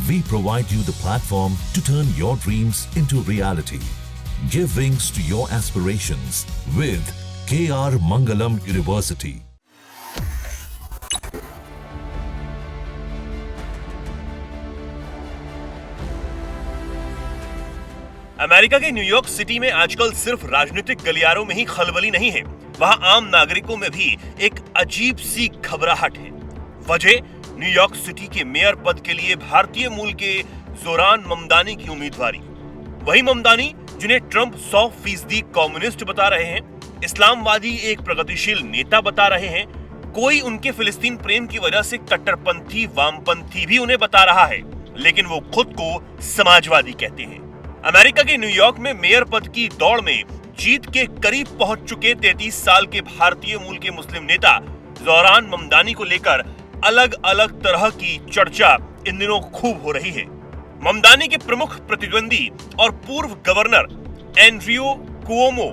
We provide you the platform to turn your dreams into reality. Give wings to your aspirations with KR Mangalam University. America के New York city में आजकल सिर्फ राजनीतिक गलियारों में ही खलबली नहीं है, वहां आम नागरिकों में भी एक अजीब सी घबराहट है। वजह न्यूयॉर्क सिटी के मेयर पद के लिए भारतीय मूल के जोरान ममदानी की उम्मीदवारी। वही ममदानी जिन्हें ट्रंप 100% कम्युनिस्ट बता रहे हैं, इस्लामवादी एक प्रगतिशील नेता बता रहे हैं, कोई उनके फिलिस्तीन प्रेम की वजह से कट्टरपंथी वामपंथी भी उन्हें बता रहा है, लेकिन वो खुद को समाजवादी कहते हैं। अमेरिका के न्यूयॉर्क में मेयर पद की दौड़ में जीत के करीब पहुंच चुके 33 साल के भारतीय मूल के मुस्लिम नेता जोरान ममदानी को लेकर अलग अलग तरह की चर्चा इन दिनों खूब हो रही है। ममदानी के प्रमुख प्रतिद्वंदी और पूर्व गवर्नर एंड्रियो कुओमो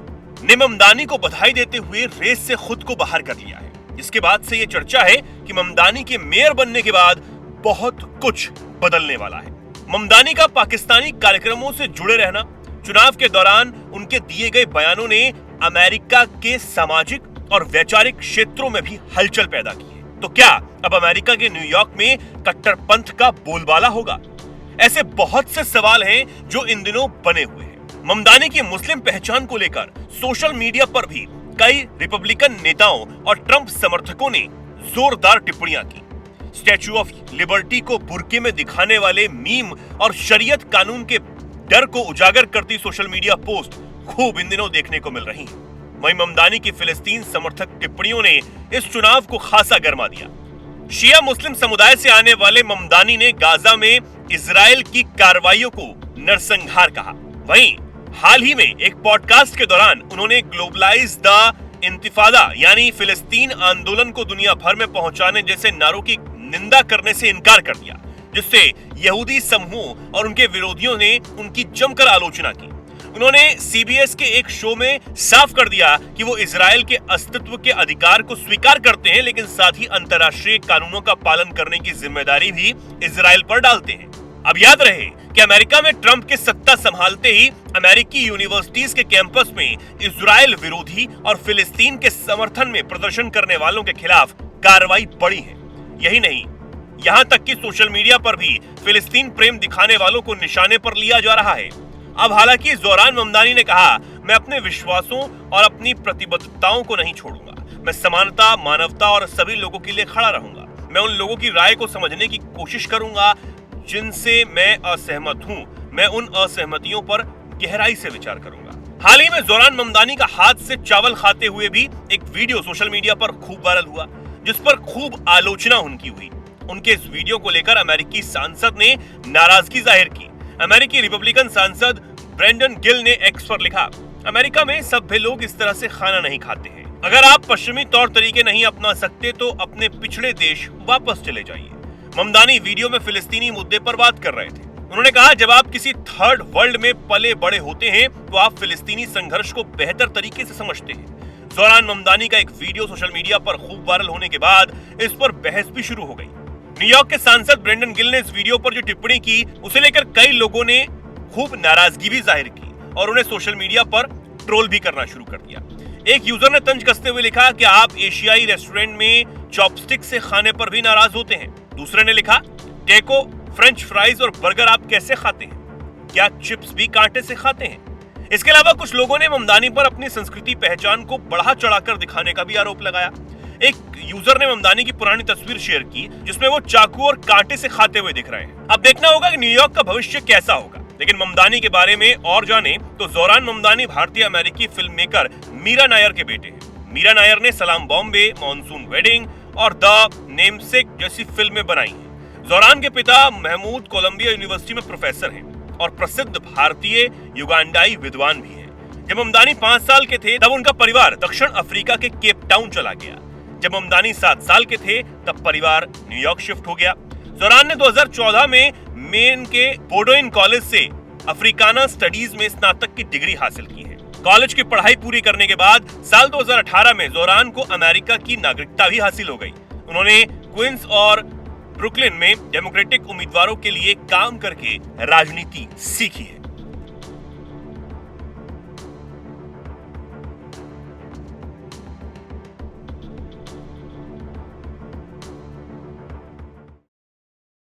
ने ममदानी को बधाई देते हुए रेस से खुद को बाहर कर लिया है। इसके बाद से ये चर्चा है कि ममदानी के मेयर बनने के बाद बहुत कुछ बदलने वाला है। ममदानी का पाकिस्तानी कार्यक्रमों से जुड़े रहना, चुनाव के दौरान उनके दिए गए बयानों ने अमेरिका के सामाजिक और वैचारिक क्षेत्रों में भी हलचल पैदा की है। तो क्या अब अमेरिका के न्यूयॉर्क में कट्टरपंथ का बोलबाला होगा? ऐसे बहुत से सवाल हैं जो इन दिनों बने हुए हैं। ममदानी की मुस्लिम पहचान को लेकर सोशल मीडिया पर भी कई रिपब्लिकन नेताओं और ट्रंप समर्थकों ने जोरदार टिप्पणियां की। स्टैच्यू ऑफ लिबर्टी को बुर्के में दिखाने वाले मीम और शरीयत कानून के डर को उजागर करती सोशल मीडिया पोस्ट खूब इन दिनों देखने को मिल रही हैं। वहीं ममदानी की फिलिस्तीन समर्थक टिप्पणियों ने इस चुनाव को खासा गरमा दिया। शिया मुस्लिम समुदाय से आने वाले ममदानी ने गाजा में इजराइल की कार्रवाइयों को नरसंहार कहा। वहीं हाल ही में एक पॉडकास्ट के दौरान उन्होंने ग्लोबलाइज द इंतिफादा यानी फिलिस्तीन आंदोलन को दुनिया भर में पहुंचाने जैसे नारों की निंदा करने से इनकार कर दिया, जिससे यहूदी समूह और उनके विरोधियों ने उनकी जमकर आलोचना की। उन्होंने सीबीएस के एक शो में साफ कर दिया कि वो इजराइल के अस्तित्व के अधिकार को स्वीकार करते हैं, लेकिन साथ ही अंतर्राष्ट्रीय कानूनों का पालन करने की जिम्मेदारी भी इजराइल पर डालते हैं। अब याद रहे कि अमेरिका में ट्रंप के सत्ता संभालते ही अमेरिकी यूनिवर्सिटीज के कैंपस में इजराइल विरोधी और फिलिस्तीन के समर्थन में प्रदर्शन करने वालों के खिलाफ कार्रवाई बढ़ी है। यही नहीं, यहाँ तक कि सोशल मीडिया पर भी फिलिस्तीन प्रेम दिखाने वालों को निशाने पर लिया जा रहा है। अब हालांकि जोरान ममदानी ने कहा, मैं अपने विश्वासों और अपनी प्रतिबद्धताओं को नहीं छोड़ूंगा। मैं समानता, मानवता और सभी लोगों के लिए खड़ा रहूंगा। मैं उन लोगों की राय को समझने की कोशिश करूंगा जिनसे मैं असहमत हूं। मैं उन असहमतियों पर गहराई से विचार करूंगा। हाल ही में जोरान ममदानी का हाथ से चावल खाते हुए भी एक वीडियो सोशल मीडिया पर खूब वायरल हुआ, जिस पर खूब आलोचना उनकी हुई। उनके इस वीडियो को लेकर अमेरिकी सांसद ने नाराजगी जाहिर की। अमेरिकी रिपब्लिकन सांसद ब्रेंडन गिल ने एक्स पर लिखा, अमेरिका में सभ्य लोग इस तरह से खाना नहीं खाते हैं। अगर आप पश्चिमी तौर तरीके नहीं अपना सकते तो अपने पिछड़े देश वापस चले जाइए। ममदानी वीडियो में फिलिस्तीनी मुद्दे पर बात कर रहे थे। उन्होंने कहा, जब आप किसी थर्ड वर्ल्ड में पले बड़े होते हैं तो आप फिलिस्तीनी संघर्ष को बेहतर तरीके से समझते हैं। जोरान ममदानी का एक वीडियो सोशल मीडिया पर खूब वायरल होने के बाद इस पर बहस भी शुरू हो गई। न्यूयॉर्क के सांसद ब्रेंडन गिल ने इस वीडियो पर जो टिप्पणी की, उसे लेकर कई लोगों ने खूब नाराजगी भी जाहिर की और उन्हें सोशल मीडिया पर ट्रोल भी करना शुरू कर दिया। एक यूजर ने तंज कसते हुए लिखा कि आप एशियाई रेस्टोरेंट में चॉपस्टिक से खाने पर भी नाराज होते हैं। दूसरे ने लिखा, टेको, फ्रेंच फ्राइज और बर्गर आप कैसे खाते हैं? क्या चिप्स भी कांटे से खाते हैं? इसके अलावा कुछ लोगों ने ममदानी पर अपनी संस्कृति पहचान को बढ़ा चढ़ाकर दिखाने का भी आरोप लगाया। एक यूजर ने ममदानी की पुरानी तस्वीर शेयर की जिसमें वो चाकू और कांटे से खाते हुए दिख रहे हैं। अब देखना होगा कि न्यूयॉर्क का भविष्य कैसा होगा। लेकिन ममदानी के बारे में और जाने तो जोरान ममदानी भारतीय अमेरिकी फिल्म मेकर मीरा नायर के बेटे हैं। मीरा नायर ने सलाम बॉम्बे, मॉनसून वेडिंग और द नेमसेक जैसी फिल्में बनाई हैं। जोरान के पिता महमूद कोलंबिया यूनिवर्सिटी में प्रोफेसर हैं और प्रसिद्ध भारतीय युगांडाई विद्वान भी हैं। जब ममदानी 5 साल के थे तब उनका परिवार दक्षिण अफ्रीका के केप टाउन चला गया। जब ममदानी 7 साल के थे तब परिवार न्यूयॉर्क शिफ्ट हो गया। जोरान ने 2014 में मेन के बोडोइन कॉलेज से अफ्रीकाना स्टडीज में स्नातक की डिग्री हासिल की है। कॉलेज की पढ़ाई पूरी करने के बाद साल 2018 में जोरान को अमेरिका की नागरिकता भी हासिल हो गई। उन्होंने क्वींस और ब्रुकलिन में डेमोक्रेटिक उम्मीदवारों के लिए काम करके राजनीति सीखी है।